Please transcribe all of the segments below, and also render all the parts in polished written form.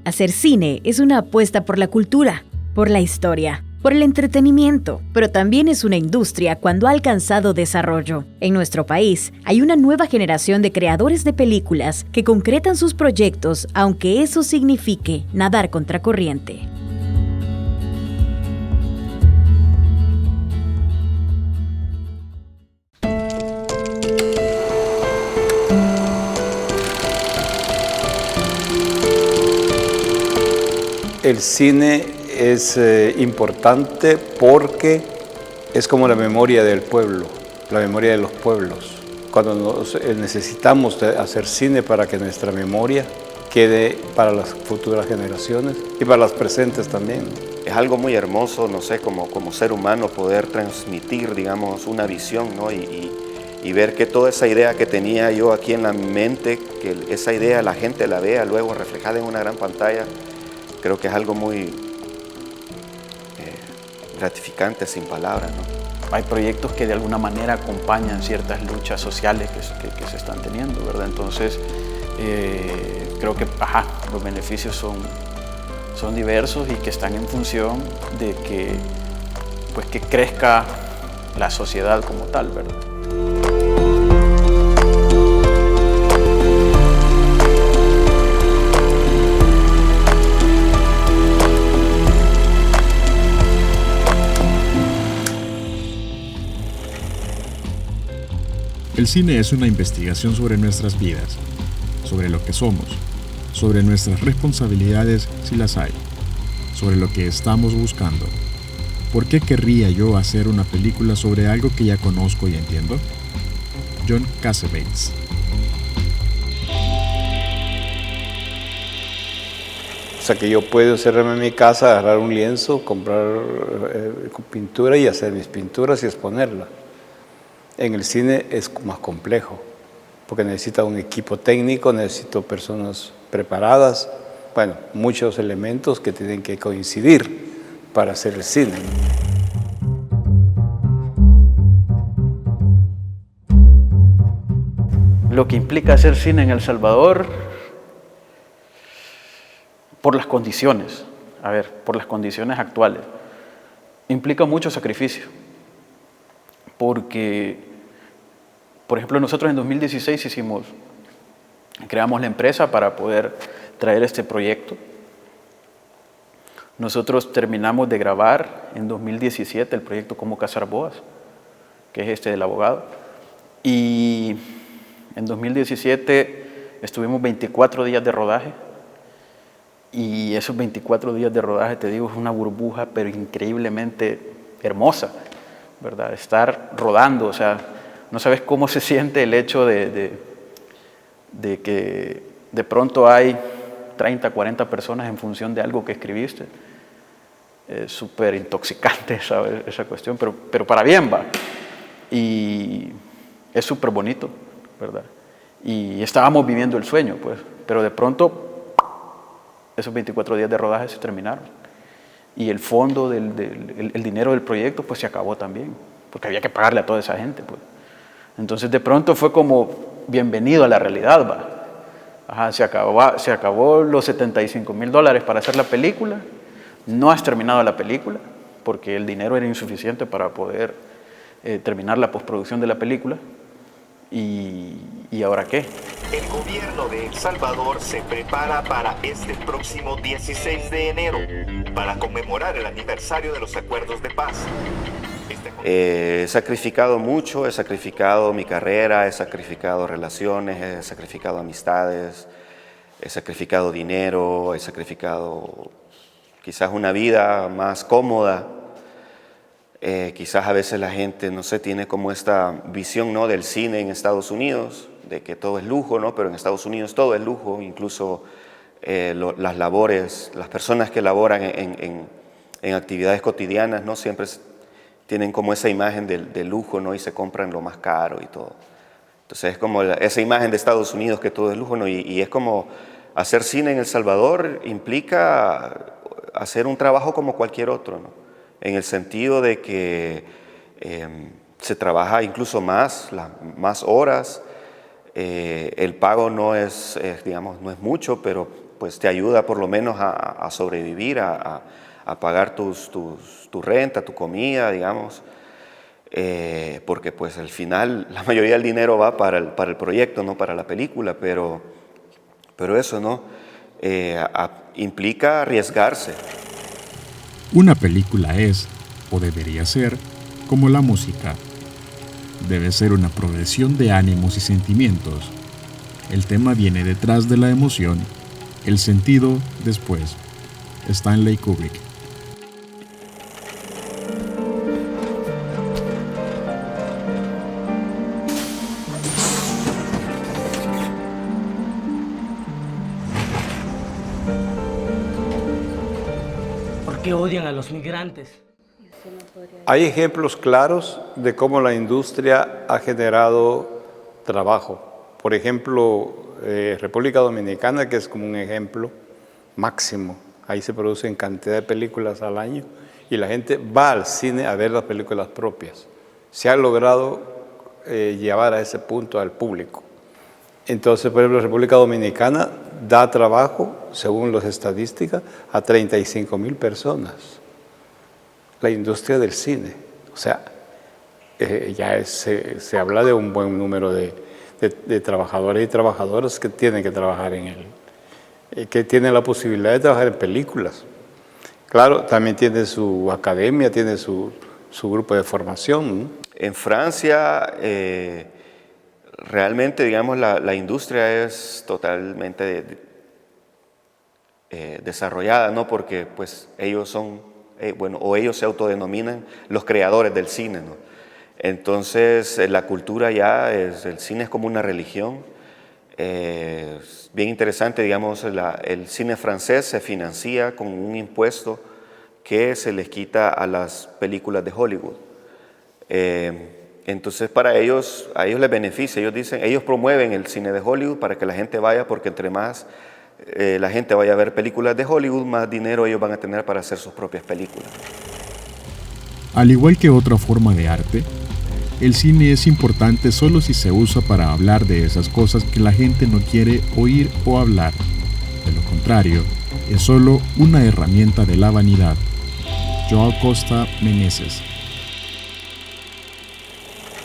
Hacer cine es una apuesta por la cultura, por la historia, por el entretenimiento, pero también es una industria cuando ha alcanzado desarrollo. En nuestro país hay una nueva generación de creadores de películas que concretan sus proyectos, aunque eso signifique nadar contracorriente. El cine es importante porque es como la memoria del pueblo, la memoria de los pueblos. Cuando necesitamos hacer cine para que nuestra memoria quede para las futuras generaciones y para las presentes también. Es algo muy hermoso, no sé, como ser humano poder transmitir, digamos, una visión, ¿no? Y ver que toda esa idea que tenía yo aquí en la mente, que esa idea la gente la vea luego reflejada en una gran pantalla, creo que es algo muy gratificante, sin palabras, ¿no? Hay proyectos que de alguna manera acompañan ciertas luchas sociales que se están teniendo, ¿verdad? Entonces, creo que los beneficios son diversos y que están en función de que crezca la sociedad como tal, ¿verdad? El cine es una investigación sobre nuestras vidas, sobre lo que somos, sobre nuestras responsabilidades si las hay, sobre lo que estamos buscando. ¿Por qué querría yo hacer una película sobre algo que ya conozco y entiendo? John Cassavetes. O sea que yo puedo encerrarme en mi casa, agarrar un lienzo, comprar pintura y hacer mis pinturas y exponerla. En el cine es más complejo, porque necesita un equipo técnico, necesito personas preparadas, bueno, muchos elementos que tienen que coincidir para hacer el cine. Lo que implica hacer cine en El Salvador, por las condiciones, por las condiciones actuales, implica mucho sacrificio. Porque, por ejemplo, nosotros en 2016 creamos la empresa para poder traer este proyecto. Nosotros terminamos de grabar en 2017 el proyecto Cómo cazar boas, que es este del abogado. Y en 2017 estuvimos 24 días de rodaje. Y esos 24 días de rodaje, te digo, es una burbuja, pero increíblemente hermosa, ¿verdad? Estar rodando, o sea, no sabes cómo se siente el hecho de que de pronto hay 30, 40 personas en función de algo que escribiste. Es súper intoxicante esa cuestión, pero para bien va. Y es súper bonito, ¿verdad? Y estábamos viviendo el sueño, pues, pero de pronto esos 24 días de rodaje se terminaron. Y el fondo, el dinero del proyecto, pues se acabó también, porque había que pagarle a toda esa gente, pues. Entonces de pronto fue como bienvenido a la realidad, va. Se acabó los $75,000 para hacer la película, no has terminado la película, porque el dinero era insuficiente para poder terminar la postproducción de la película. ¿Y ahora qué? El gobierno de El Salvador se prepara para este próximo 16 de enero para conmemorar el aniversario de los acuerdos de paz. He sacrificado mucho, he sacrificado mi carrera, he sacrificado relaciones, he sacrificado amistades, he sacrificado dinero, he sacrificado quizás una vida más cómoda. Quizás a veces la gente, no sé, tiene como esta visión, ¿no?, del cine en Estados Unidos, de que todo es lujo, ¿no? Pero en Estados Unidos todo es lujo, incluso las labores, las personas que laboran en actividades cotidianas, ¿no?, siempre tienen como esa imagen del lujo, ¿no?, y se compran lo más caro y todo. Entonces es como esa imagen de Estados Unidos que todo es lujo, ¿no? Y es como hacer cine en El Salvador implica hacer un trabajo como cualquier otro, ¿no? En el sentido de que se trabaja incluso más horas, el pago no es, digamos, no es mucho, pero pues te ayuda por lo menos a sobrevivir, a pagar tu renta, tu comida, digamos, porque pues al final la mayoría del dinero va para el proyecto, no para la película, pero eso no implica arriesgarse. Una película es, o debería ser, como la música. Debe ser una progresión de ánimos y sentimientos. El tema viene detrás de la emoción, el sentido después. Stanley Kubrick. ¿Por qué odian a los migrantes? Hay ejemplos claros de cómo la industria ha generado trabajo. Por ejemplo, República Dominicana, que es como un ejemplo máximo. Ahí se producen cantidad de películas al año y la gente va al cine a ver las películas propias. Se ha logrado llevar a ese punto al público. Entonces, por ejemplo, República Dominicana da trabajo, según las estadísticas, a 35,000 personas. La industria del cine. O sea, se habla de un buen número de trabajadores y trabajadoras que tienen que trabajar en él, que tienen la posibilidad de trabajar en películas. Claro, también tiene su academia, tiene su grupo de formación, ¿no? En Francia, realmente, digamos, la industria es totalmente desarrollada, ¿no? Porque pues ellos son, o ellos se autodenominan los creadores del cine, ¿no? Entonces, la cultura el cine es como una religión. Es bien interesante, digamos, el cine francés se financia con un impuesto que se les quita a las películas de Hollywood. Entonces, a ellos les beneficia. Ellos promueven el cine de Hollywood para que la gente vaya, porque entre más la gente vaya a ver películas de Hollywood, más dinero ellos van a tener para hacer sus propias películas. Al igual que otra forma de arte, el cine es importante solo si se usa para hablar de esas cosas que la gente no quiere oír o hablar. De lo contrario, es solo una herramienta de la vanidad. Joao Costa Meneses.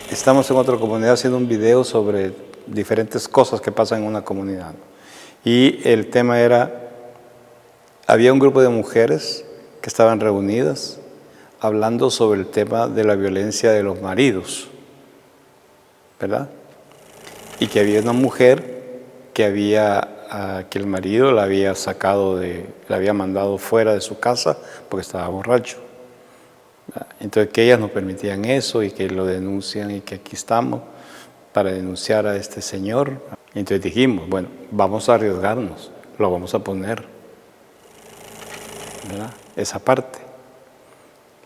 Estamos en otra comunidad haciendo un video sobre diferentes cosas que pasan en una comunidad. Y el tema había un grupo de mujeres que estaban reunidas hablando sobre el tema de la violencia de los maridos, ¿verdad? Y que había una mujer que el marido la había la había mandado fuera de su casa porque estaba borracho. Entonces que ellas no permitían eso y que lo denuncian y que aquí estamos para denunciar a este señor. Entonces dijimos, bueno, vamos a arriesgarnos, lo vamos a poner, ¿verdad? Esa parte.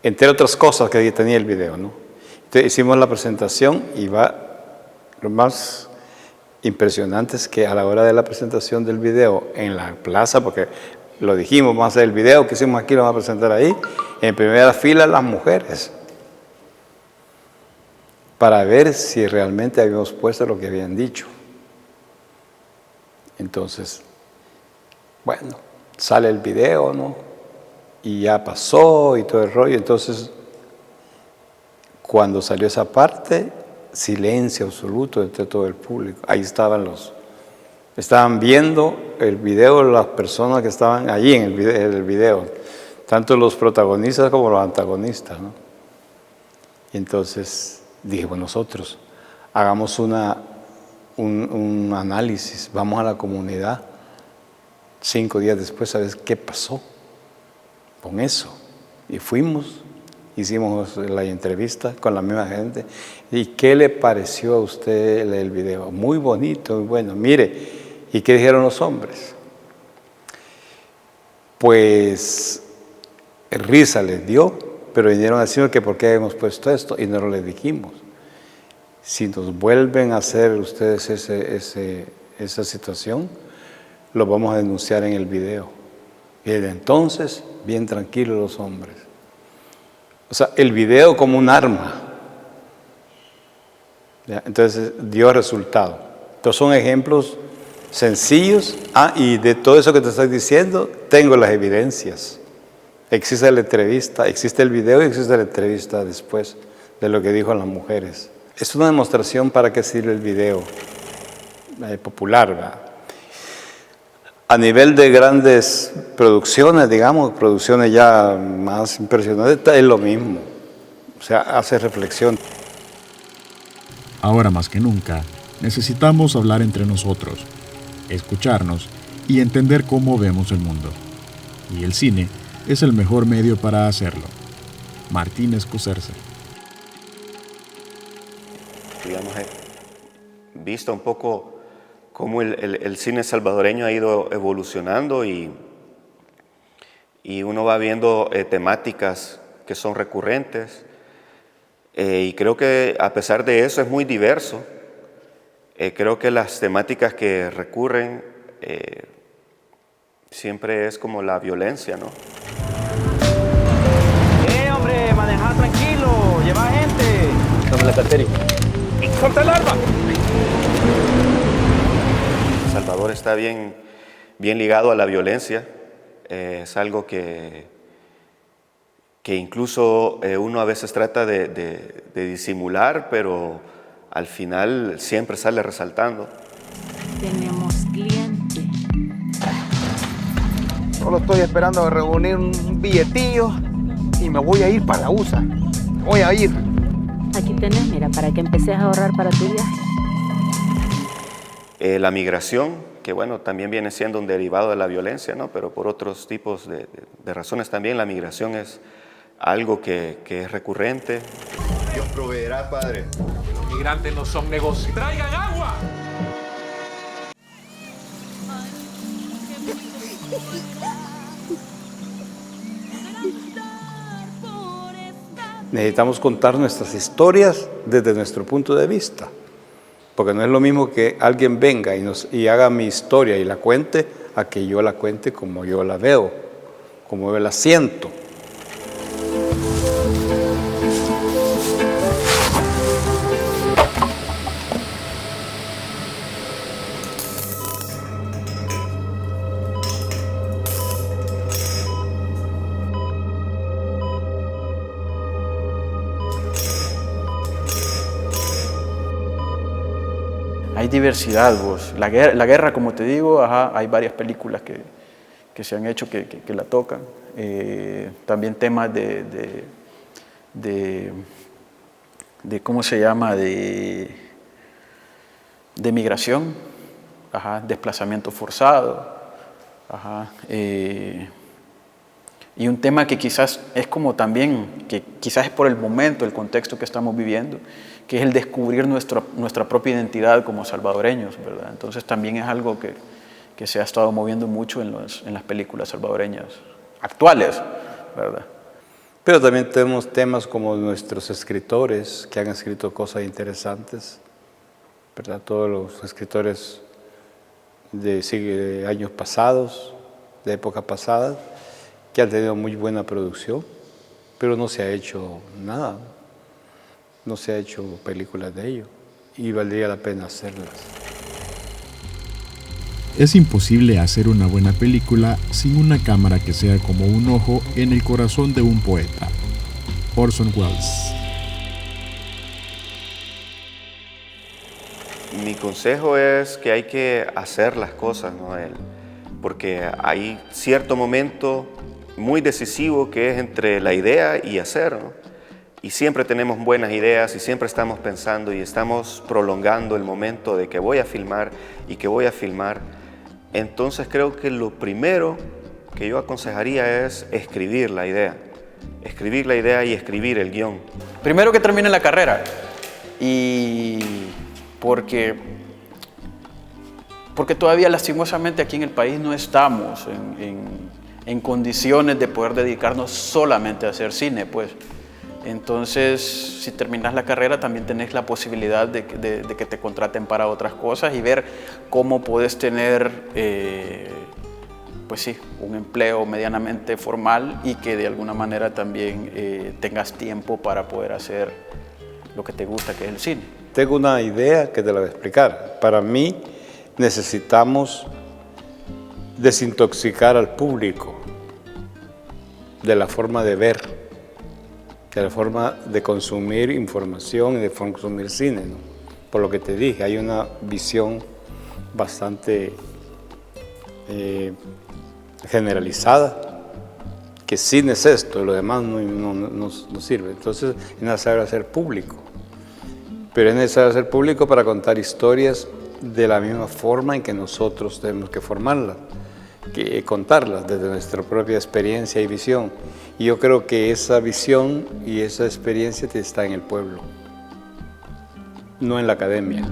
Entre otras cosas que tenía el video, ¿no? Entonces hicimos la presentación y lo más impresionante es que a la hora de la presentación del video en la plaza, porque lo dijimos, vamos a hacer el video que hicimos aquí, lo vamos a presentar ahí, en primera fila las mujeres, para ver si realmente habíamos puesto lo que habían dicho. Entonces, bueno, sale el video, ¿no? Y ya pasó y todo el rollo. Entonces, cuando salió esa parte, silencio absoluto entre todo el público. Ahí estaban viendo el video las personas que estaban allí en el video, tanto los protagonistas como los antagonistas, ¿no? Y entonces dijimos nosotros, hagamos un análisis, vamos a la comunidad 5 días después a ver qué pasó con eso. Y fuimos, hicimos la entrevista con la misma gente. ¿Y qué le pareció a usted el video? Muy bonito, muy bueno. Mire, ¿y qué dijeron los hombres? Pues risa les dio, pero vinieron a decirnos que por qué habíamos puesto esto y no lo dijimos. Si nos vuelven a hacer ustedes esa situación, lo vamos a denunciar en el video. Y desde entonces, bien tranquilos los hombres. O sea, el video como un arma. ¿Ya? Entonces dio resultado. Entonces son ejemplos sencillos. Y de todo eso que te estoy diciendo, tengo las evidencias. Existe la entrevista, existe el video y existe la entrevista después de lo que dijo las mujeres. Es una demostración para qué sirve el video popular, ¿verdad? A nivel de grandes producciones, digamos, producciones ya más impresionantes, es lo mismo. O sea, hace reflexión. Ahora más que nunca, necesitamos hablar entre nosotros, escucharnos y entender cómo vemos el mundo. Y el cine es el mejor medio para hacerlo. Martín Escocerse. Digamos, he visto un poco cómo el cine salvadoreño ha ido evolucionando y uno va viendo temáticas que son recurrentes y creo que a pesar de eso es muy diverso. Creo que las temáticas que recurren siempre es como la violencia, ¿no? Hombre, maneja tranquilo, lleva gente. Dame la cartera. ¡Solta el arma! El Salvador está bien ligado a la violencia. Es algo que incluso uno a veces trata de disimular, pero al final siempre sale resaltando. Tenemos cliente. Solo estoy esperando a reunir un billetillo y me voy a ir para la USA. Voy a ir. Aquí tenés, mira, para que empeces a ahorrar para tu viaje. La migración, que bueno, también viene siendo un derivado de la violencia, ¿no? Pero por otros tipos de razones también, la migración es algo que es recurrente. Dios proveerá, Padre. Los migrantes no son negocio. ¡Traigan agua! Necesitamos contar nuestras historias desde nuestro punto de vista, porque no es lo mismo que alguien venga y haga mi historia y la cuente, a que yo la cuente como yo la veo, como yo la siento. Hay diversidad, vos. La guerra, como te digo, hay varias películas que se han hecho que la tocan. También temas de ¿cómo se llama? De migración, desplazamiento forzado. Y un tema que quizás es como también, que quizás es por el momento, el contexto que estamos viviendo, que es el descubrir nuestra propia identidad como salvadoreños, ¿verdad? Entonces también es algo que se ha estado moviendo mucho en las películas salvadoreñas actuales, ¿verdad? Pero también tenemos temas como nuestros escritores que han escrito cosas interesantes, ¿verdad? Todos los escritores de años pasados, de épocas pasadas, que han tenido muy buena producción, pero no se ha hecho nada. No se ha hecho películas de ello y valdría la pena hacerlas. Es imposible hacer una buena película sin una cámara que sea como un ojo en el corazón de un poeta. Orson Welles. Mi consejo es que hay que hacer las cosas, ¿no? Porque hay cierto momento muy decisivo que es entre la idea y hacer, ¿no? Y siempre tenemos buenas ideas y siempre estamos pensando y estamos prolongando el momento de que voy a filmar y que voy a filmar. Entonces creo que lo primero que yo aconsejaría es escribir la idea y escribir el guión. Primero que termine la carrera, y porque todavía lastimosamente aquí en el país no estamos en condiciones de poder dedicarnos solamente a hacer cine, pues. Entonces, si terminas la carrera, también tenés la posibilidad de que te contraten para otras cosas y ver cómo puedes tener, pues sí, un empleo medianamente formal y que de alguna manera también tengas tiempo para poder hacer lo que te gusta, que es el cine. Tengo una idea que te la voy a explicar. Para mí, necesitamos desintoxicar al público de la forma de ver, de la forma de consumir información y de consumir cine, ¿no? Por lo que te dije, hay una visión bastante generalizada, que cine es esto, lo demás no sirve. Entonces es necesario hacer público, pero es necesario hacer público para contar historias de la misma forma en que nosotros tenemos que formarlas, que contarlas desde nuestra propia experiencia y visión. Y yo creo que esa visión y esa experiencia está en el pueblo, no en la academia.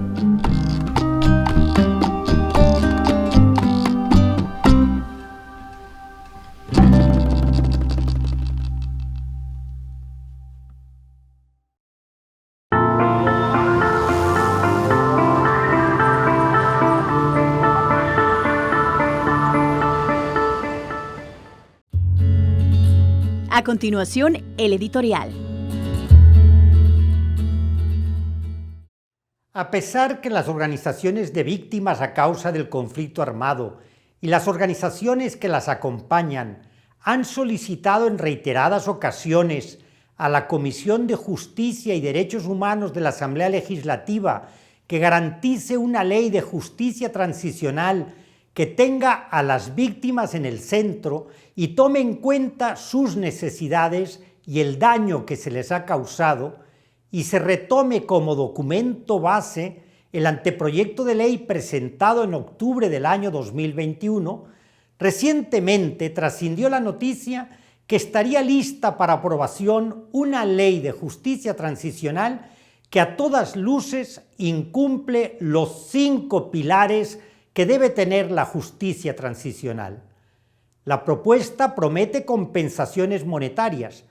A continuación, el editorial. A pesar que las organizaciones de víctimas a causa del conflicto armado y las organizaciones que las acompañan han solicitado en reiteradas ocasiones a la Comisión de Justicia y Derechos Humanos de la Asamblea Legislativa que garantice una ley de justicia transicional que tenga a las víctimas en el centro y tome en cuenta sus necesidades y el daño que se les ha causado, y se retome como documento base el anteproyecto de ley presentado en octubre del año 2021, recientemente trascendió la noticia que estaría lista para aprobación una ley de justicia transicional que a todas luces incumple los 5 pilares que debe tener la justicia transicional. La propuesta promete compensaciones monetarias,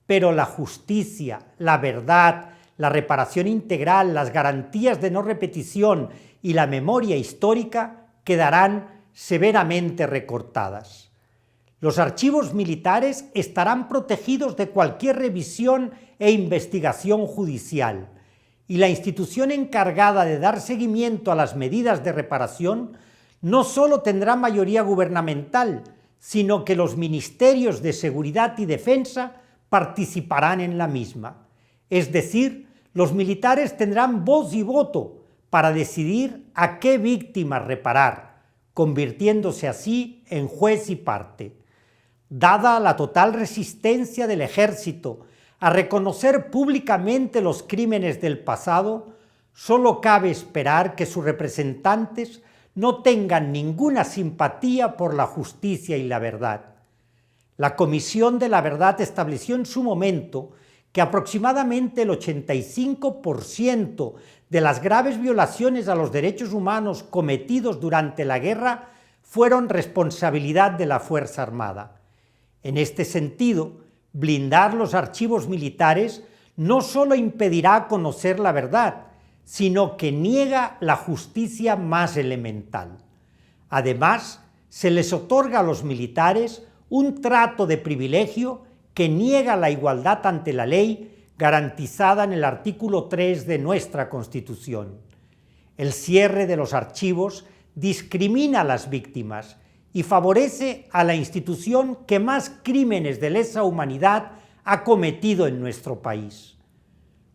pero la justicia, la verdad, la reparación integral, las garantías de no repetición y la memoria histórica quedarán severamente recortadas. Los archivos militares estarán protegidos de cualquier revisión e investigación judicial, y la institución encargada de dar seguimiento a las medidas de reparación no solo tendrá mayoría gubernamental, sino que los ministerios de Seguridad y Defensa participarán en la misma. Es decir, los militares tendrán voz y voto para decidir a qué víctimas reparar, convirtiéndose así en juez y parte. Dada la total resistencia del ejército a reconocer públicamente los crímenes del pasado, solo cabe esperar que sus representantes no tengan ninguna simpatía por la justicia y la verdad. La Comisión de la Verdad estableció en su momento que aproximadamente el 85% de las graves violaciones a los derechos humanos cometidos durante la guerra fueron responsabilidad de la Fuerza Armada. En este sentido, blindar los archivos militares no solo impedirá conocer la verdad, sino que niega la justicia más elemental. Además, se les otorga a los militares un trato de privilegio que niega la igualdad ante la ley garantizada en el artículo 3 de nuestra Constitución. El cierre de los archivos discrimina a las víctimas y favorece a la institución que más crímenes de lesa humanidad ha cometido en nuestro país.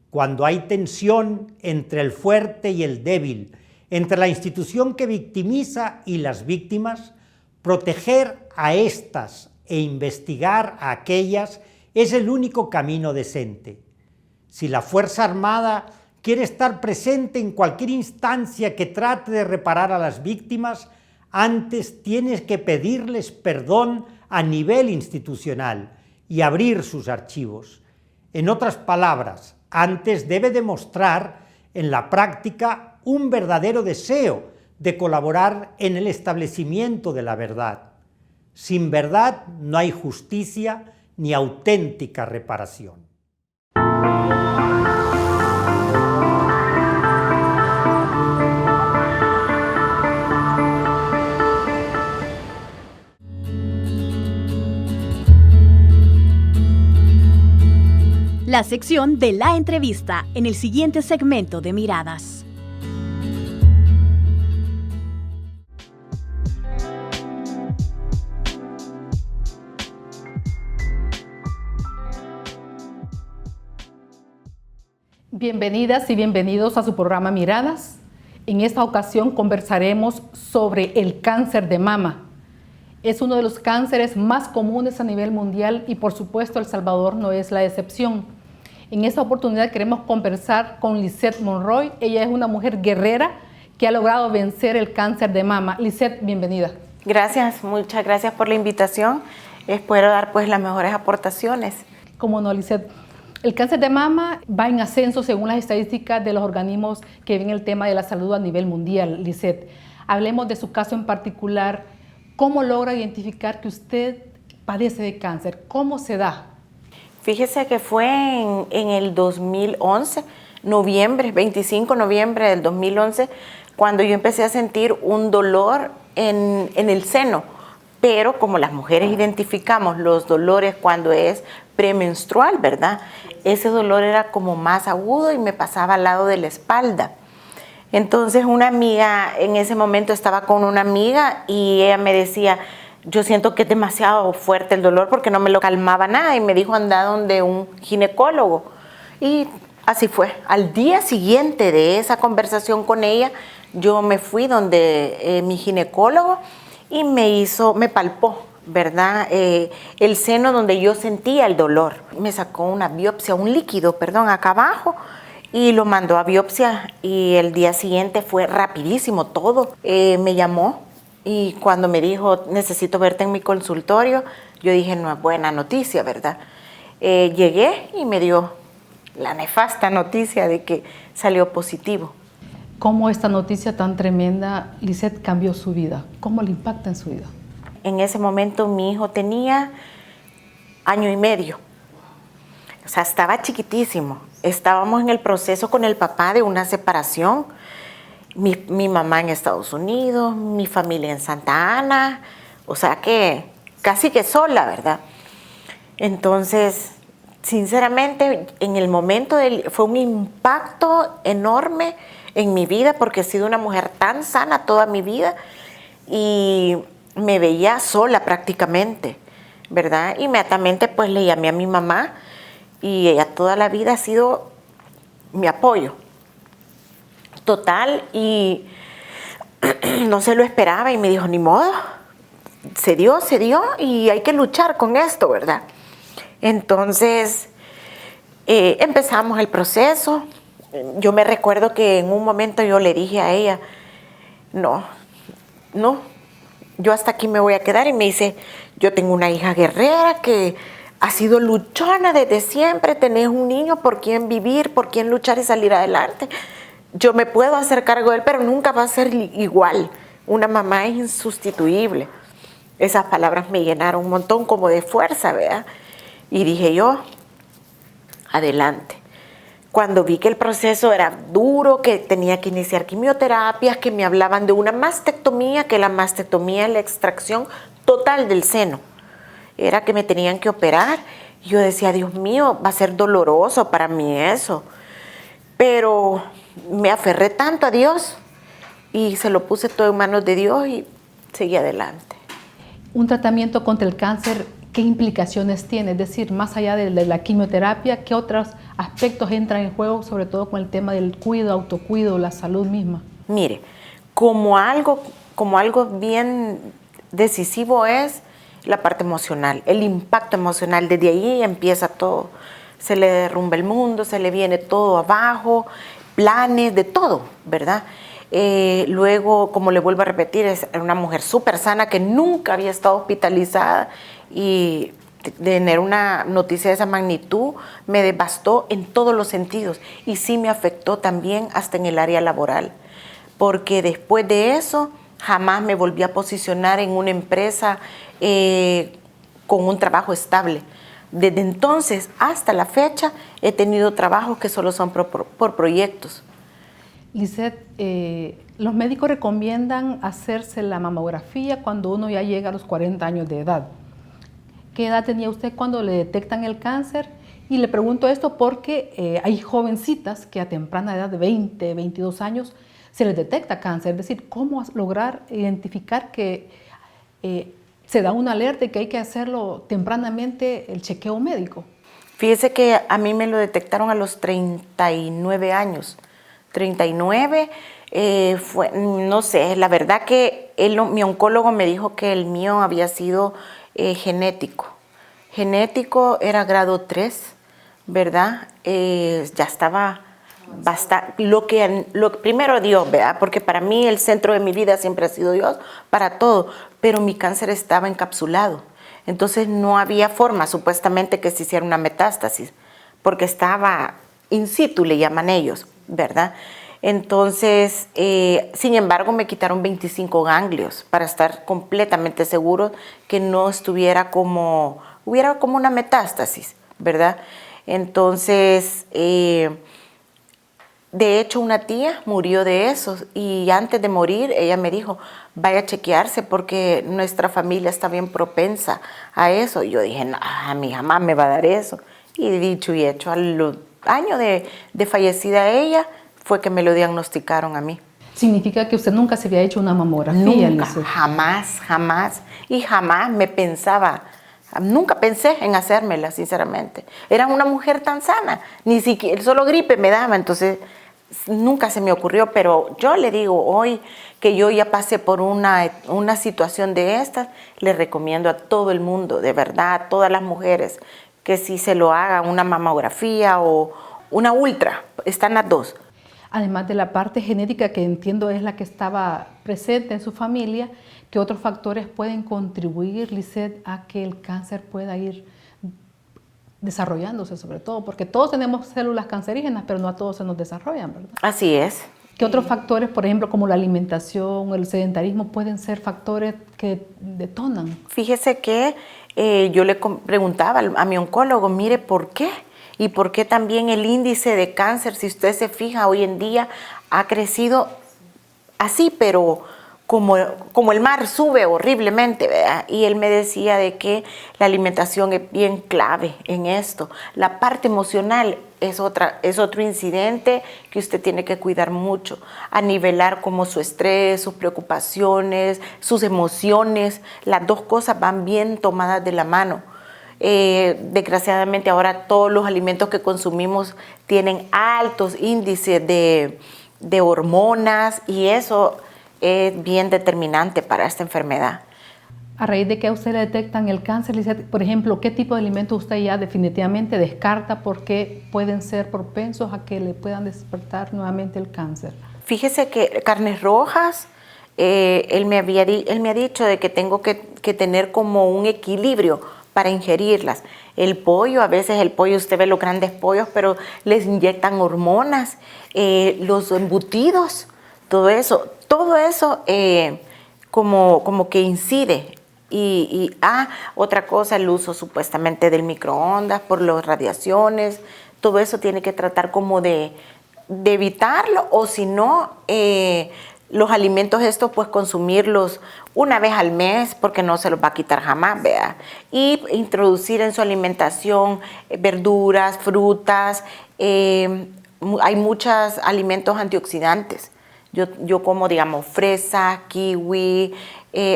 Cuando hay tensión entre el fuerte y el débil, entre la institución que victimiza y las víctimas, proteger a estas e investigar a aquellas es el único camino decente. Si la Fuerza Armada quiere estar presente en cualquier instancia que trate de reparar a las víctimas, antes tienes que pedirles perdón a nivel institucional y abrir sus archivos. En otras palabras, antes debe demostrar en la práctica un verdadero deseo de colaborar en el establecimiento de la verdad. Sin verdad no hay justicia ni auténtica reparación. La sección de la entrevista en el siguiente segmento de Miradas. Bienvenidas y bienvenidos a su programa Miradas. En esta ocasión conversaremos sobre el cáncer de mama. Es uno de los cánceres más comunes a nivel mundial y por supuesto El Salvador no es la excepción. En esta oportunidad queremos conversar con Lisette Monroy. Ella es una mujer guerrera que ha logrado vencer el cáncer de mama. Lisette, bienvenida. Gracias, muchas gracias por la invitación. Espero dar pues las mejores aportaciones. Cómo no, Lisette. El cáncer de mama va en ascenso según las estadísticas de los organismos que ven el tema de la salud a nivel mundial. Lisette, hablemos de su caso en particular. ¿Cómo logra identificar que usted padece de cáncer? ¿Cómo se da? Fíjese que fue en el 2011, 25 de noviembre del 2011, cuando yo empecé a sentir un dolor en el seno. Pero como las mujeres identificamos los dolores cuando es premenstrual, ¿verdad? Ese dolor era como más agudo y me pasaba al lado de la espalda. Entonces una amiga, en ese momento estaba con una amiga y ella me decía, yo siento que es demasiado fuerte el dolor porque no me lo calmaba nada, y me dijo, anda donde un ginecólogo. Y así fue. Al día siguiente de esa conversación con ella, yo me fui donde mi ginecólogo y me palpó, ¿verdad? El seno donde yo sentía el dolor. Me sacó una biopsia, un líquido, acá abajo, y lo mandó a biopsia, y el día siguiente fue rapidísimo todo. Me llamó y cuando me dijo, necesito verte en mi consultorio, yo dije, no es buena noticia, ¿verdad? Llegué y me dio la nefasta noticia de que salió positivo. ¿Cómo esta noticia tan tremenda, Lisette, cambió su vida? ¿Cómo le impacta en su vida? En ese momento mi hijo tenía 1 año y medio. O sea, estaba chiquitísimo. Estábamos en el proceso con el papá de una separación. Mi mamá en Estados Unidos, mi familia en Santa Ana. O sea que casi que sola, ¿verdad? Entonces, sinceramente, en el momento fue un impacto enorme en mi vida, porque he sido una mujer tan sana toda mi vida y me veía sola prácticamente, ¿verdad? Inmediatamente pues le llamé a mi mamá y ella toda la vida ha sido mi apoyo total, y no se lo esperaba y me dijo, ni modo, se dio y hay que luchar con esto, ¿verdad? Entonces empezamos el proceso. Yo me recuerdo que en un momento yo le dije a ella, no, yo hasta aquí me voy a quedar. Y me dice, yo tengo una hija guerrera que ha sido luchona desde siempre, tenés un niño por quien vivir, por quien luchar y salir adelante. Yo me puedo hacer cargo de él, pero nunca va a ser igual. Una mamá es insustituible. Esas palabras me llenaron un montón como de fuerza, ¿verdad? Y dije yo, adelante. Cuando vi que el proceso era duro, que tenía que iniciar quimioterapias, que me hablaban de una mastectomía, que la mastectomía es la extracción total del seno. Era que me tenían que operar. Y yo decía, Dios mío, va a ser doloroso para mí eso. Pero me aferré tanto a Dios y se lo puse todo en manos de Dios y seguí adelante. Un tratamiento contra el cáncer, ¿qué implicaciones tiene? Es decir, más allá de la quimioterapia, ¿qué otros aspectos entran en juego, sobre todo con el tema del cuidado, autocuidado, la salud misma? Mire, como algo bien decisivo es la parte emocional, el impacto emocional. Desde ahí empieza todo. Se le derrumba el mundo, se le viene todo abajo, planes, de todo, ¿verdad? Luego, como le vuelvo a repetir, es una mujer súper sana que nunca había estado hospitalizada, y tener una noticia de esa magnitud me devastó en todos los sentidos, y sí me afectó también hasta en el área laboral, porque después de eso jamás me volví a posicionar en una empresa con un trabajo estable. Desde entonces hasta la fecha he tenido trabajos que solo son por proyectos. Lisette, los médicos recomiendan hacerse la mamografía cuando uno ya llega a los 40 años de edad. ¿Qué edad tenía usted cuando le detectan el cáncer? Y le pregunto esto porque hay jovencitas que a temprana edad de 20, 22 años se les detecta cáncer. Es decir, ¿cómo lograr identificar que se da una alerta y que hay que hacerlo tempranamente, el chequeo médico? Fíjese que a mí me lo detectaron a los 39 años. 39, no sé, la verdad que mi oncólogo me dijo que el mío había sido genético. Genético era grado 3, ¿verdad? Ya estaba bastante, primero Dios, ¿verdad? Porque para mí el centro de mi vida siempre ha sido Dios, para todo, pero mi cáncer estaba encapsulado. Entonces no había forma, supuestamente, que se hiciera una metástasis, porque estaba in situ, le llaman ellos, ¿verdad? Entonces, sin embargo, me quitaron 25 ganglios para estar completamente seguro que no hubiera como una metástasis, ¿verdad? Entonces, de hecho, una tía murió de eso y antes de morir ella me dijo, vaya a chequearse porque nuestra familia está bien propensa a eso. Y yo dije, no, a mí jamás me va a dar eso. Y dicho y hecho, al año de fallecida ella fue que me lo diagnosticaron a mí. ¿Significa que usted nunca se había hecho una mamografía? Nunca, jamás. Y jamás me pensaba, nunca pensé en hacérmela, sinceramente. Era una mujer tan sana, ni siquiera, solo gripe me daba, entonces nunca se me ocurrió. Pero yo le digo hoy que yo ya pasé por una situación de estas, le recomiendo a todo el mundo, de verdad, a todas las mujeres, que si se lo haga una mamografía o una ultra, están las dos. Además de la parte genética, que entiendo es la que estaba presente en su familia, ¿qué otros factores pueden contribuir, Lisette, a que el cáncer pueda ir desarrollándose, sobre todo? Porque todos tenemos células cancerígenas, pero no a todos se nos desarrollan, ¿verdad? Así es. ¿Qué otros factores, por ejemplo, como la alimentación o el sedentarismo, pueden ser factores que detonan? Fíjese que yo le preguntaba a mi oncólogo, mire, ¿por qué? Y por qué también el índice de cáncer, si usted se fija, hoy en día ha crecido así, pero como el mar sube horriblemente, ¿verdad? Y él me decía de que la alimentación es bien clave en esto. La parte emocional es otro incidente que usted tiene que cuidar mucho, a nivelar como su estrés, sus preocupaciones, sus emociones. Las dos cosas van bien tomadas de la mano. Desgraciadamente ahora todos los alimentos que consumimos tienen altos índices de hormonas y eso es bien determinante para esta enfermedad. A raíz de que a usted le detectan el cáncer, Lisette, por ejemplo, ¿qué tipo de alimentos usted ya definitivamente descarta porque pueden ser propensos a que le puedan despertar nuevamente el cáncer? Fíjese que carnes rojas, él me ha dicho de que tengo que tener como un equilibrio para ingerirlas. El pollo, a veces el pollo, usted ve los grandes pollos, pero les inyectan hormonas, los embutidos, todo eso como que incide. Y otra cosa, el uso supuestamente del microondas por las radiaciones, todo eso tiene que tratar como de evitarlo, o si no, los alimentos estos pues consumirlos una vez al mes porque no se los va a quitar jamás, vea. Y introducir en su alimentación verduras, frutas, hay muchos alimentos antioxidantes. Yo como, digamos, fresa, kiwi,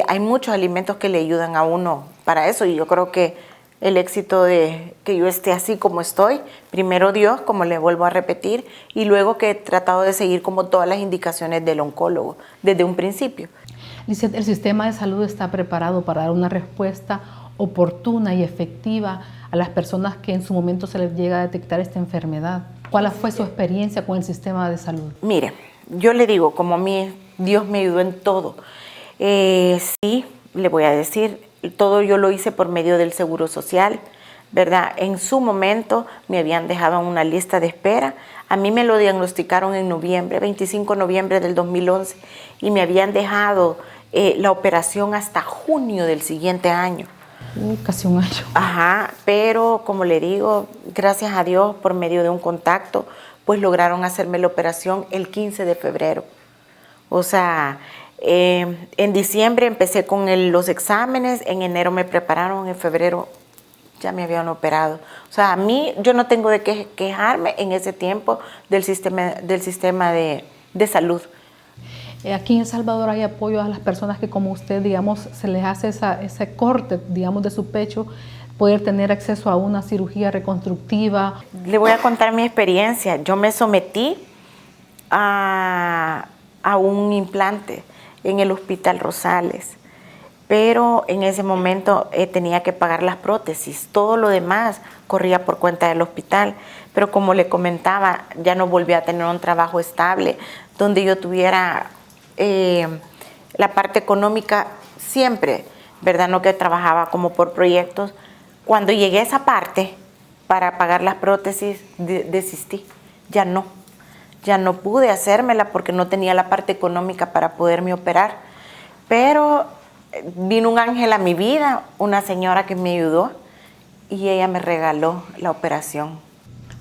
hay muchos alimentos que le ayudan a uno para eso, y yo creo que el éxito de que yo esté así como estoy, primero Dios, como le vuelvo a repetir, y luego que he tratado de seguir como todas las indicaciones del oncólogo desde un principio. Lisette, ¿el sistema de salud está preparado para dar una respuesta oportuna y efectiva a las personas que en su momento se les llega a detectar esta enfermedad? ¿Cuál fue su experiencia con el sistema de salud? Mire, yo le digo, como a mí Dios me ayudó en todo, sí, le voy a decir, todo yo lo hice por medio del Seguro Social, ¿verdad? En su momento me habían dejado en una lista de espera. A mí me lo diagnosticaron en noviembre, 25 de noviembre del 2011, y me habían dejado la operación hasta junio del siguiente año. Casi un año. Ajá, pero como le digo, gracias a Dios, por medio de un contacto, pues lograron hacerme la operación el 15 de febrero. O sea, en diciembre empecé con los exámenes, en enero me prepararon, en febrero ya me habían operado. O sea, a mí, yo no tengo de qué quejarme en ese tiempo del sistema de salud. Aquí en El Salvador hay apoyo a las personas que, como usted, digamos, se les hace ese corte, digamos, de su pecho poder tener acceso a una cirugía reconstructiva? Le voy a contar mi experiencia. Yo me sometí a un implante en el Hospital Rosales, pero en ese momento tenía que pagar las prótesis. Todo lo demás corría por cuenta del hospital, pero como le comentaba, ya no volví a tener un trabajo estable donde yo tuviera la parte económica siempre, ¿verdad? No que trabajaba como por proyectos. Cuando llegué a esa parte para pagar las prótesis, desistí. Ya no pude hacérmela porque no tenía la parte económica para poderme operar. Pero vino un ángel a mi vida, una señora que me ayudó y ella me regaló la operación.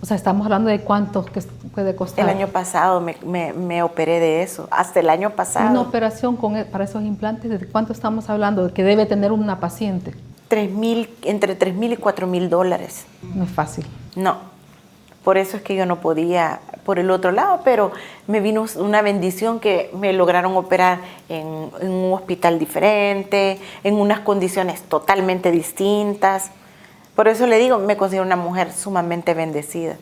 O sea, estamos hablando de cuánto que puede costar. El año pasado me operé de eso, hasta el año pasado. Una operación para esos implantes, ¿de cuánto estamos hablando que debe tener una paciente? Entre $3,000 y $4,000. No es fácil. No, por eso es que yo no podía por el otro lado, pero me vino una bendición que me lograron operar en un hospital diferente, en unas condiciones totalmente distintas. Por eso le digo, me considero una mujer sumamente bendecida,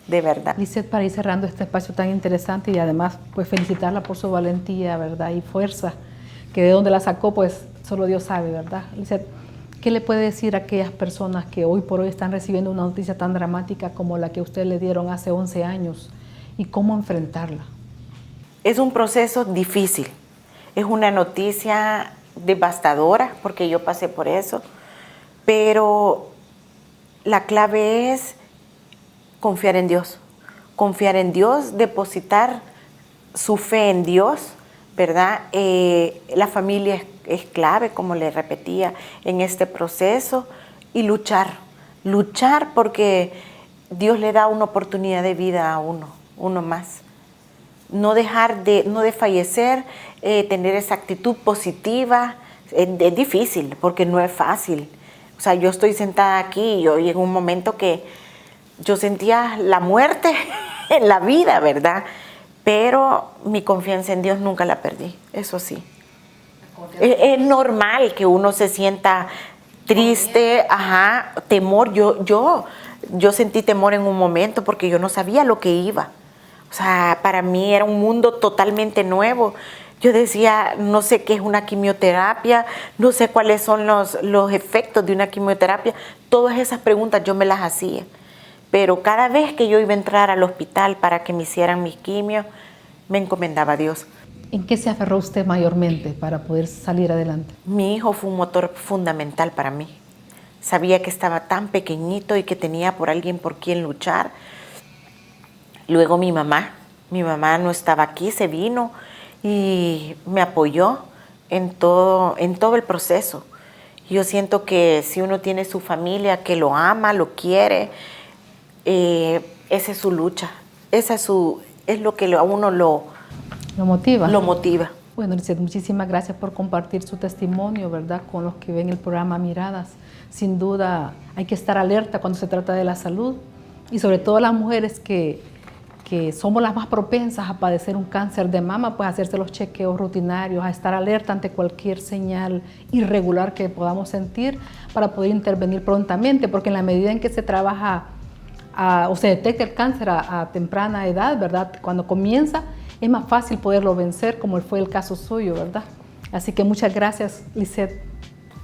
de verdad. Lizeth, para ir cerrando este espacio tan interesante y además pues felicitarla por su valentía, ¿verdad? Y fuerza, que de dónde la sacó, pues solo Dios sabe, ¿verdad? Lizeth, ¿qué le puede decir a aquellas personas que hoy por hoy están recibiendo una noticia tan dramática como la que usted le dieron hace 11 años y cómo enfrentarla? Es un proceso difícil, es una noticia devastadora porque yo pasé por eso, pero la clave es confiar en Dios, depositar su fe en Dios, ¿verdad? La familia es clave, como le repetía, en este proceso, y luchar porque Dios le da una oportunidad de vida a uno más. No dejar de fallecer, tener esa actitud positiva, es difícil porque no es fácil. O sea, yo estoy sentada aquí y yo llegué a un momento que yo sentía la muerte en la vida, ¿verdad? Pero mi confianza en Dios nunca la perdí, eso sí. Es normal que uno se sienta triste, temor. Yo sentí temor en un momento porque yo no sabía lo que iba. O sea, para mí era un mundo totalmente nuevo. Yo decía, no sé qué es una quimioterapia, no sé cuáles son los efectos de una quimioterapia. Todas esas preguntas yo me las hacía. Pero cada vez que yo iba a entrar al hospital para que me hicieran mis quimios, me encomendaba a Dios. ¿En qué se aferró usted mayormente para poder salir adelante? Mi hijo fue un motor fundamental para mí. Sabía que estaba tan pequeñito y que tenía por alguien por quien luchar. Luego mi mamá no estaba aquí, se vino y me apoyó en todo el proceso. Yo siento que si uno tiene su familia que lo ama, lo quiere, esa es su lucha, es lo que a uno lo motiva. Bueno, Lizeth, muchísimas gracias por compartir su testimonio, ¿verdad?, con los que ven el programa Miradas. Sin duda hay que estar alerta cuando se trata de la salud y sobre todo las mujeres que somos las más propensas a padecer un cáncer de mama, pues hacerse los chequeos rutinarios, a estar alerta ante cualquier señal irregular que podamos sentir para poder intervenir prontamente, porque en la medida en que se trabaja o se detecta el cáncer a temprana edad, ¿verdad?, cuando comienza, es más fácil poderlo vencer, como fue el caso suyo, ¿verdad? Así que muchas gracias, Lizeth.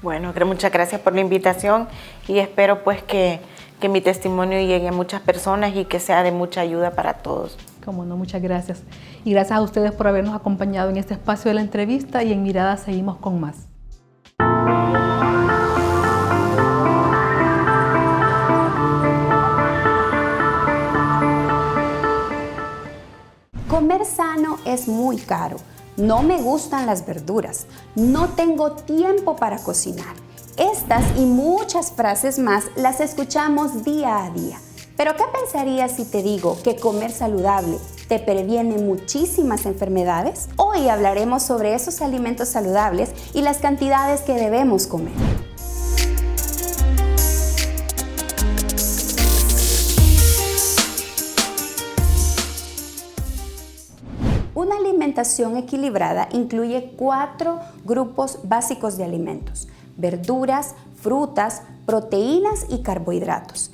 Bueno, muchas gracias por la invitación y espero pues que mi testimonio llegue a muchas personas y que sea de mucha ayuda para todos. Cómo no, muchas gracias. Y gracias a ustedes por habernos acompañado en este espacio de la entrevista y en Miradas seguimos con más. Comer sano es muy caro. No me gustan las verduras. No tengo tiempo para cocinar. Estas y muchas frases más las escuchamos día a día. Pero ¿qué pensarías si te digo que comer saludable te previene muchísimas enfermedades? Hoy hablaremos sobre esos alimentos saludables y las cantidades que debemos comer. Una alimentación equilibrada incluye 4 grupos básicos de alimentos: verduras, frutas, proteínas y carbohidratos.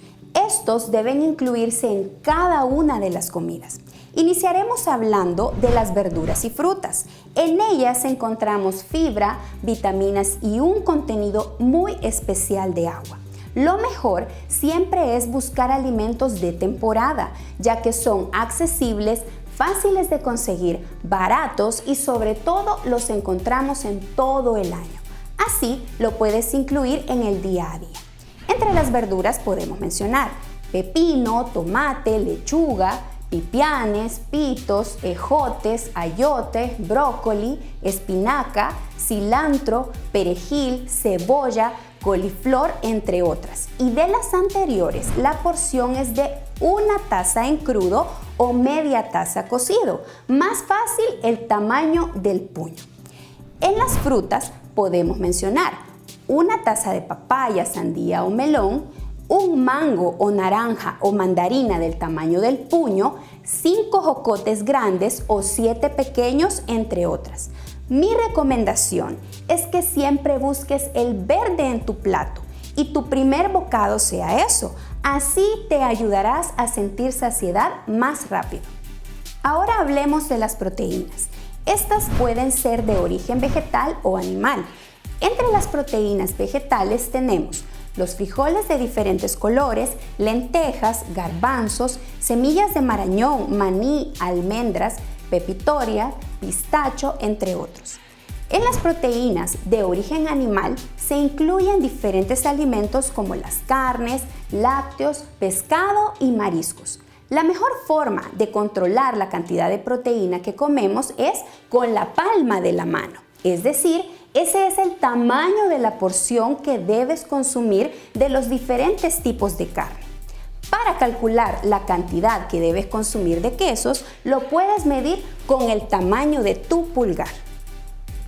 Estos deben incluirse en cada una de las comidas. Iniciaremos hablando de las verduras y frutas. En ellas encontramos fibra, vitaminas y un contenido muy especial de agua. Lo mejor siempre es buscar alimentos de temporada, ya que son accesibles, fáciles de conseguir, baratos y sobre todo los encontramos en todo el año. Así lo puedes incluir en el día a día. Entre las verduras podemos mencionar pepino, tomate, lechuga, pipianes, pitos, ejotes, ayote, brócoli, espinaca, cilantro, perejil, cebolla, coliflor, entre otras. Y de las anteriores, la porción es de 1 taza en crudo o media taza cocido. Más fácil, el tamaño del puño. En las frutas podemos mencionar 1 taza de papaya, sandía o melón, un mango o naranja o mandarina del tamaño del puño, 5 jocotes grandes o 7 pequeños, entre otras. Mi recomendación es que siempre busques el verde en tu plato y tu primer bocado sea eso. Así te ayudarás a sentir saciedad más rápido. Ahora hablemos de las proteínas. Estas pueden ser de origen vegetal o animal. Entre las proteínas vegetales tenemos los frijoles de diferentes colores, lentejas, garbanzos, semillas de marañón, maní, almendras, pepitoria, pistacho, entre otros. En las proteínas de origen animal se incluyen diferentes alimentos como las carnes, lácteos, pescado y mariscos. La mejor forma de controlar la cantidad de proteína que comemos es con la palma de la mano, es decir, ese es el tamaño de la porción que debes consumir de los diferentes tipos de carne. Para calcular la cantidad que debes consumir de quesos, lo puedes medir con el tamaño de tu pulgar.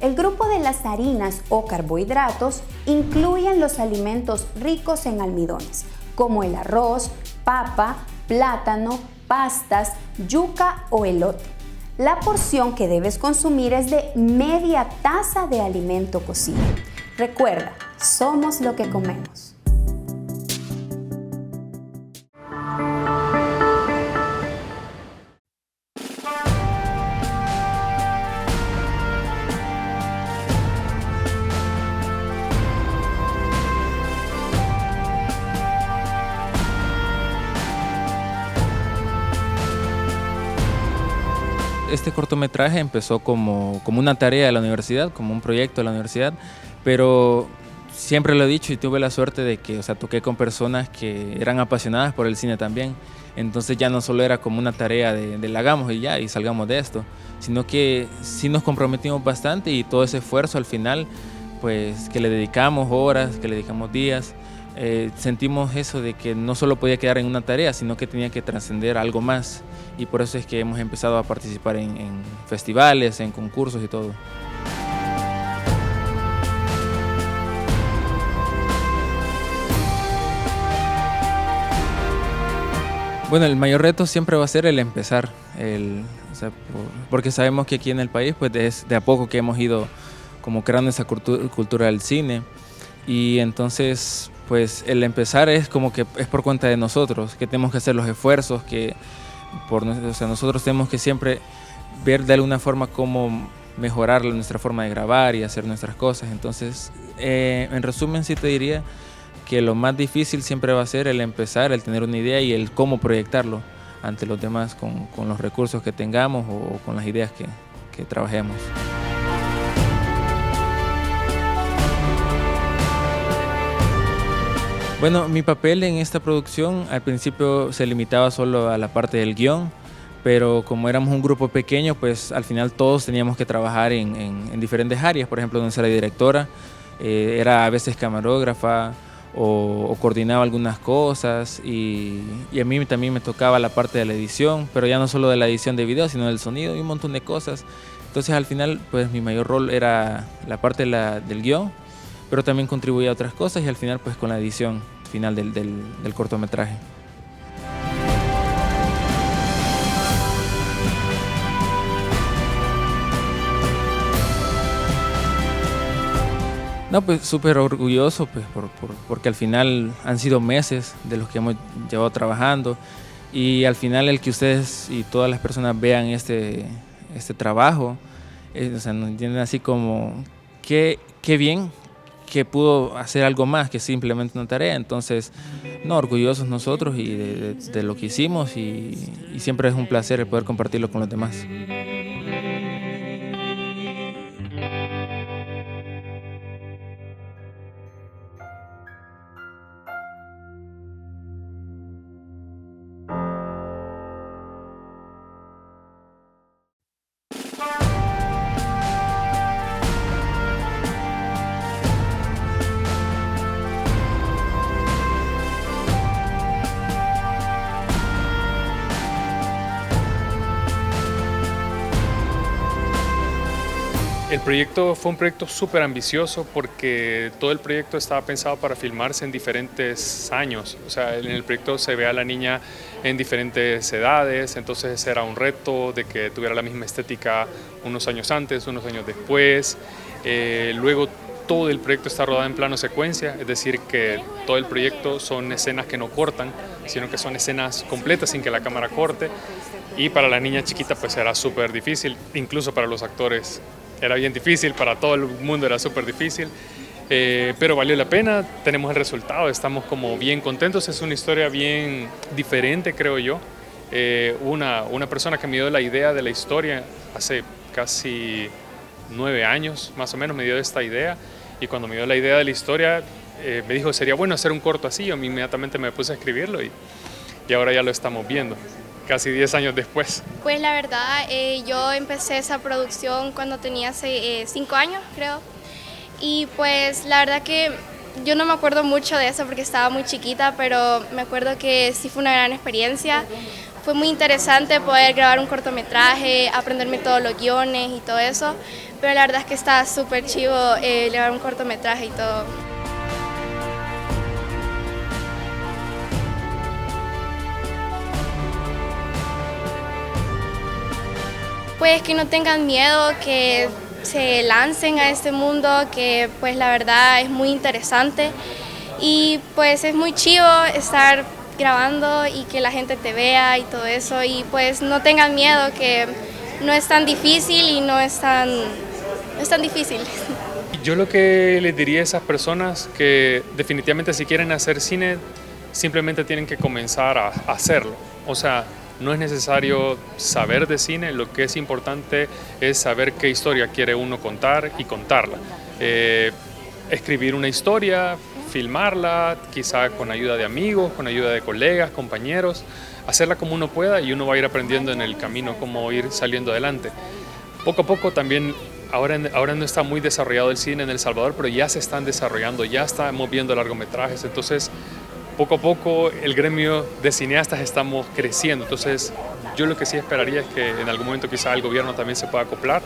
El grupo de las harinas o carbohidratos incluyen los alimentos ricos en almidones, como el arroz, papa, plátano, pastas, yuca o elote. La porción que debes consumir es de media taza de alimento cocido. Recuerda, somos lo que comemos. Este cortometraje empezó como una tarea de la universidad, como un proyecto de la universidad, pero siempre lo he dicho y tuve la suerte de que, toqué con personas que eran apasionadas por el cine también. Entonces ya no solo era como una tarea de la hagamos y ya, y salgamos de esto, sino que sí nos comprometimos bastante y todo ese esfuerzo al final, pues que le dedicamos horas, que le dedicamos días, sentimos eso de que no solo podía quedar en una tarea, sino que tenía que trascender algo más. Y por eso es que hemos empezado a participar en festivales, en concursos y todo. Bueno, el mayor reto siempre va a ser el empezar, porque sabemos que aquí en el país pues es de a poco que hemos ido como creando esa cultura del cine, y entonces pues el empezar es como que es por cuenta de nosotros, que tenemos que hacer los esfuerzos, que nosotros tenemos que siempre ver de alguna forma cómo mejorar nuestra forma de grabar y hacer nuestras cosas. Entonces, en resumen, sí te diría que lo más difícil siempre va a ser el empezar, el tener una idea y el cómo proyectarlo ante los demás con los recursos que tengamos o con las ideas que trabajemos. Bueno, mi papel en esta producción al principio se limitaba solo a la parte del guión, pero como éramos un grupo pequeño, pues al final todos teníamos que trabajar en diferentes áreas. Por ejemplo, nuestra directora era a veces camarógrafa o coordinaba algunas cosas, y a mí también me tocaba la parte de la edición, pero ya no solo de la edición de video, sino del sonido y un montón de cosas. Entonces al final pues mi mayor rol era la parte del guión, pero también contribuía a otras cosas y al final pues con la edición final del cortometraje. No, pues súper orgulloso, pues, porque al final han sido meses de los que hemos llevado trabajando, y al final el que ustedes y todas las personas vean este trabajo, o sea, nos entienden así como qué bien que pudo hacer algo más que simplemente una tarea. Entonces, no, orgullosos nosotros y de lo que hicimos, y siempre es un placer el poder compartirlo con los demás. El proyecto fue un proyecto súper ambicioso porque todo el proyecto estaba pensado para filmarse en diferentes años. O sea, en el proyecto se ve a la niña en diferentes edades, entonces era un reto de que tuviera la misma estética unos años antes, unos años después. Luego todo el proyecto está rodado en plano secuencia, es decir que todo el proyecto son escenas que no cortan, sino que son escenas completas sin que la cámara corte. Y para la niña chiquita pues era súper difícil, incluso para los actores. Era bien difícil, para todo el mundo era súper difícil, pero valió la pena, tenemos el resultado, estamos como bien contentos, es una historia bien diferente, creo yo. Una persona que me dio la idea de la historia hace casi 9 años, más o menos, me dio esta idea, y cuando me dio la idea de la historia, me dijo, sería bueno hacer un corto así, yo inmediatamente me puse a escribirlo y ahora ya lo estamos viendo. Casi 10 años después. Pues la verdad, yo empecé esa producción cuando tenía 5 años, creo. Y pues la verdad que yo no me acuerdo mucho de eso porque estaba muy chiquita, pero me acuerdo que sí fue una gran experiencia. Fue muy interesante poder grabar un cortometraje, aprenderme todos los guiones y todo eso. Pero la verdad es que está súper chivo grabar un cortometraje y todo. Pues que no tengan miedo, que se lancen a este mundo, que pues la verdad es muy interesante y pues es muy chivo estar grabando y que la gente te vea y todo eso, y pues no tengan miedo, que no es tan difícil y no es tan difícil. Yo lo que les diría a esas personas que definitivamente si quieren hacer cine simplemente tienen que comenzar a hacerlo, o sea, no es necesario saber de cine, lo que es importante es saber qué historia quiere uno contar y contarla. Escribir una historia, filmarla, quizá con ayuda de amigos, con ayuda de colegas, compañeros, hacerla como uno pueda y uno va a ir aprendiendo en el camino cómo ir saliendo adelante. Poco a poco también, ahora no está muy desarrollado el cine en El Salvador, pero ya se están desarrollando, ya estamos viendo largometrajes, entonces poco a poco el gremio de cineastas estamos creciendo, entonces yo lo que sí esperaría es que en algún momento quizá el gobierno también se pueda acoplar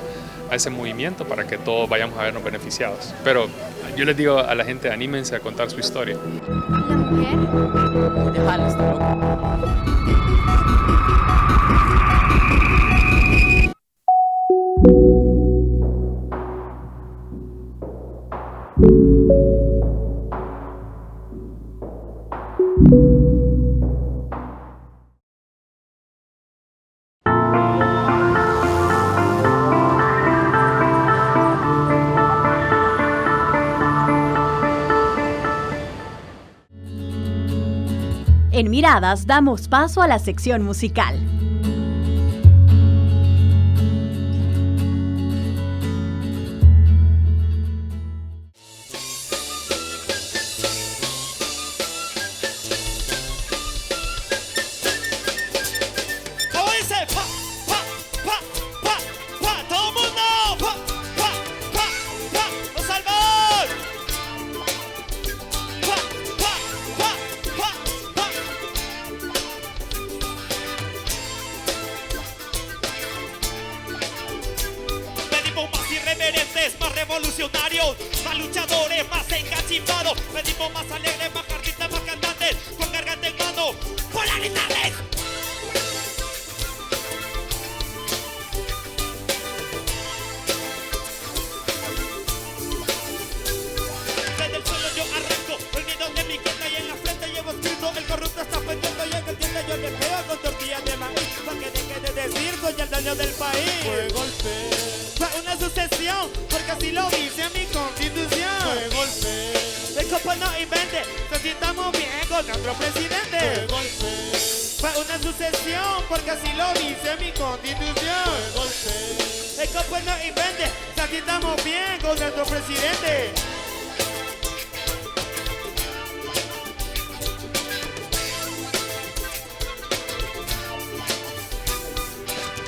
a ese movimiento para que todos vayamos a vernos beneficiados. Pero yo les digo a la gente, anímense a contar su historia. En Miradas damos paso a la sección musical. Más revolucionarios, más luchadores, más engachimados. Venimos más alegres, más artistas, más cantantes, con garganta en mano, polaridades. lo dice mi constitución. ¡Qué golpe! El copo no invente, nos sintamos bien con nuestro presidente. ¡Qué golpe! Fue una sucesión porque así lo dice mi constitución. ¡Qué golpe! El copo no invente, nos sintamos bien con nuestro presidente.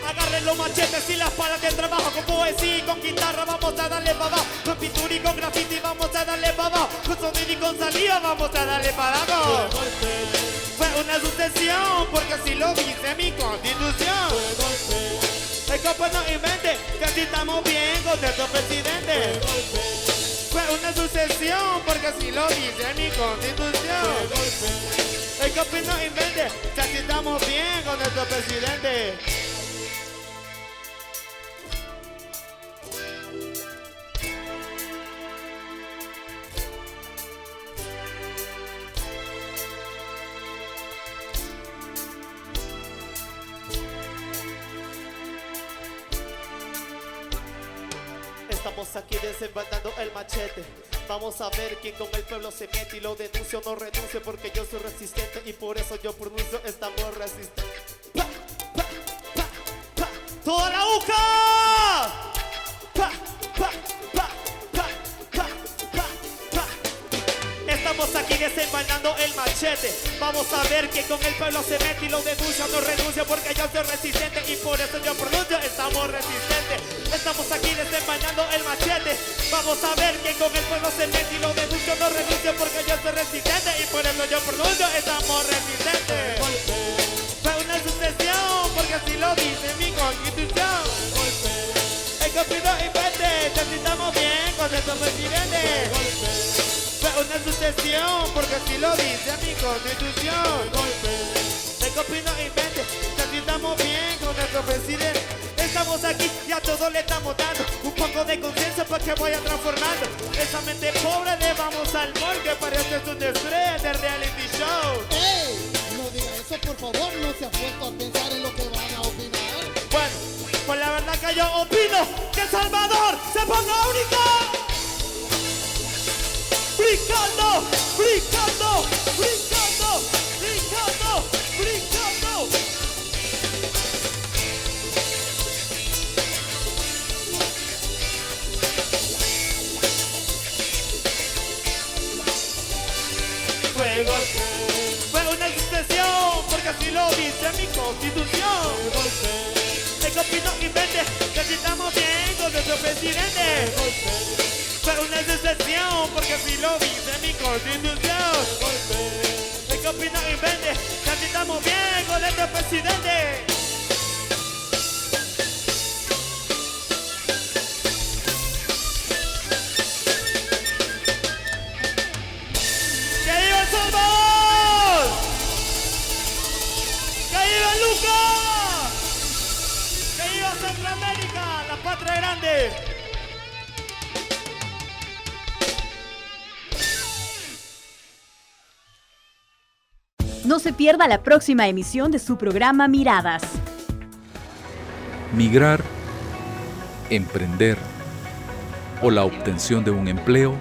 Agarren los machetes y las palas de trabajo. Con poesía y con guitarra vamos a darle para abajo. Con pintura y con graffiti vamos a darle para abajo. Con sonido y con saliva vamos a darle para abajo. Fue una sucesión porque así lo dice mi constitución. El copo no invente, que así estamos bien con nuestro presidente. Fue una sucesión porque así lo dice mi constitución. El copo no invente, que así estamos bien con nuestro presidente. Estamos aquí desenvainando el machete. Vamos a ver quién con el pueblo se mete y lo denuncio, no renuncio porque yo soy resistente y por eso yo pronuncio estamos resistentes. ¡Pa, pa, pa, pa! ¡Toda la UCA! ¡Pa, pa, pa, pa, pa, pa, pa! Estamos aquí desenvainando el machete. Vamos a ver quién con el pueblo se mete y lo denuncia, no renuncio porque yo soy resistente y por eso yo pronuncio estamos resistentes. Estamos aquí desenvainando el machete. Vamos a ver quién con el pueblo se mete y lo denuncio, no renuncio porque yo soy resistente y por eso yo pronuncio estamos resistentes. Fue una sucesión porque así lo dice mi constitución. El copito invente, necesitamos bien con nuestro presidente. Fue una sucesión porque así lo dice mi constitución. El copito invente, necesitamos bien con nuestro presidente. Estamos aquí y a todos le estamos dando un poco de conciencia para que vaya transformando. Esa mente pobre le vamos al morgue, parece un estrella de reality show. ¡Ey! No diga eso, por favor, no se ha puesto a pensar en lo que van a opinar. Bueno, pues la verdad que yo opino que El Salvador se ponga única. Brincando, brincando, brincando, brincando, brincando. Fue una sucesión porque así lo dice mi constitución. El copito invente, necesitamos bien con nuestro presidente. Fue una sucesión porque así lo dice mi constitución. El copito invente, necesitamos bien con nuestro presidente. ¡Salvador! ¡Que viva Lucas! ¡Que viva Centroamérica, la patria grande! No se pierda la próxima emisión de su programa Miradas. Migrar, emprender o la obtención de un empleo.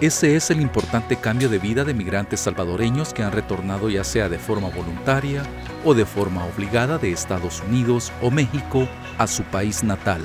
Ese es el importante cambio de vida de migrantes salvadoreños que han retornado ya sea de forma voluntaria o de forma obligada de Estados Unidos o México a su país natal.